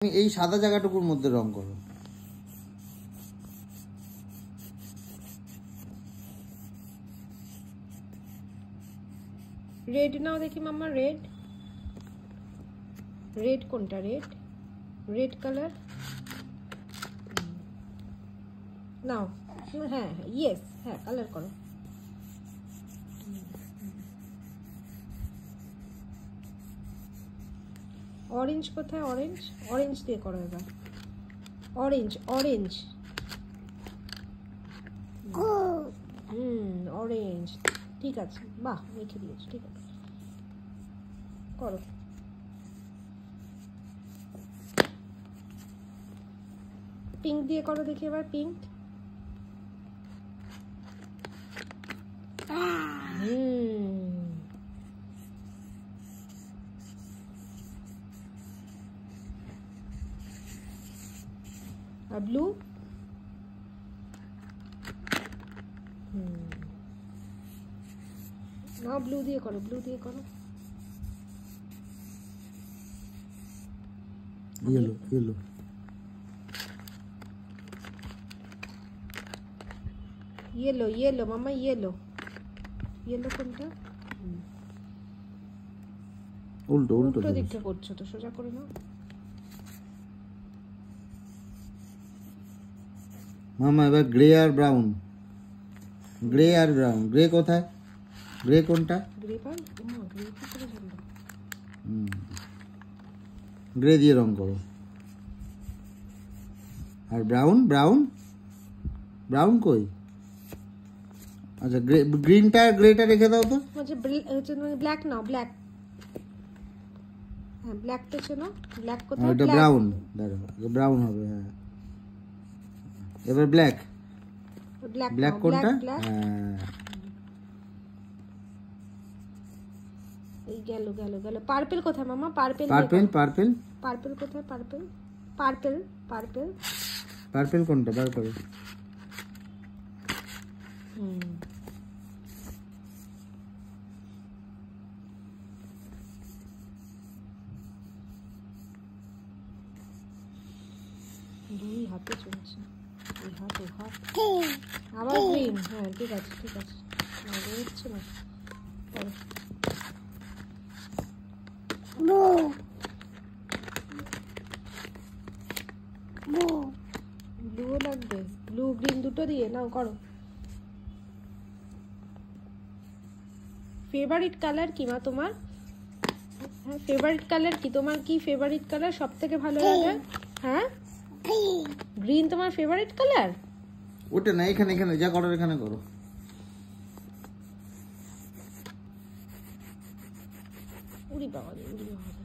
তুমি এই সাদা জায়গাটুকুর মধ্যে রং করো। রেড নাও দেখি মাম্মা, রেড। রেড কোনটা? রেড, রেড কালার নাও। হ্যাঁ ইয়েস, হ্যাঁ কালার করো। অরেঞ্জ কোথায়? অরেঞ্জ, অরেঞ্জ দিয়ে করো এবার। Orange, orange, orange. ঠিক আছে, বাহ রেখে দিয়েছো, ঠিক আছে করো। পিঙ্ক দিয়ে করো দেখি এবার, পিঙ্ক। আর ব্লু, না ব্লু দিয়ে করো, ব্লু দিয়ে করো। ইয়েলো, ইয়েলো, ইয়েলো, ইয়েলো মামা, ইয়েলো। ইয়েলো কোনটা? উল্টো উল্টো উল্টো দিকটা করছো তো, সোজা করে নাও। মামা এবার গ্রে আর ব্রাউন, গ্রে আর ব্রাউন। গ্রে কোথায়? গ্রে কোনটা? গ্রে পাই, গ্রে কি করে জানবো? গ্রে দিয়ে রং করো। আর ব্রাউন, ব্রাউন, ব্রাউন কই? আচ্ছা গ্রে, গ্রিনটা আর গ্রেটা রেখে দাও তো। হচ্ছে মানে ব্ল্যাক নাও, ব্ল্যাক। হ্যাঁ ব্ল্যাকটা ছিল, ব্ল্যাক কোথায়? এটা ব্রাউন, দাঁড়াও ব্রাউন হবে। হ্যাঁ এবার ব্ল্যাক, ব্ল্যাক, ব্ল্যাক কোনটা? হ্যাঁ এই গেল গেল গেল। পার্পল কোথায় মামা? পার্পল, পার্পল, পার্পল, পার্পল কোথায়? পার্পল, পার্পল, পার্পল, পার্পল কোনটা? বার করো। দুই হাতে চলছে, এই হাত ও হাত। আবার গ্রিন, হ্যাঁ ঠিক আছে ঠিক আছে, হচ্ছে না। ব্লু লাগবে, ব্লু গ্রিন দুটো দিয়ে নাও করো। ফেভারিট কালার কি মা তোমার? হ্যাঁ ফেভারিট কালার কি তোমার? কি ফেভারিট কালার সব থেকে ভালো লাগে? হ্যাঁ গ্রিন তোমার ফেভারিট কালার? ওটা না, এখানে এখানে যা করো এখানে করো। উড়ি বাবা রে, উড়ি বাবা রে।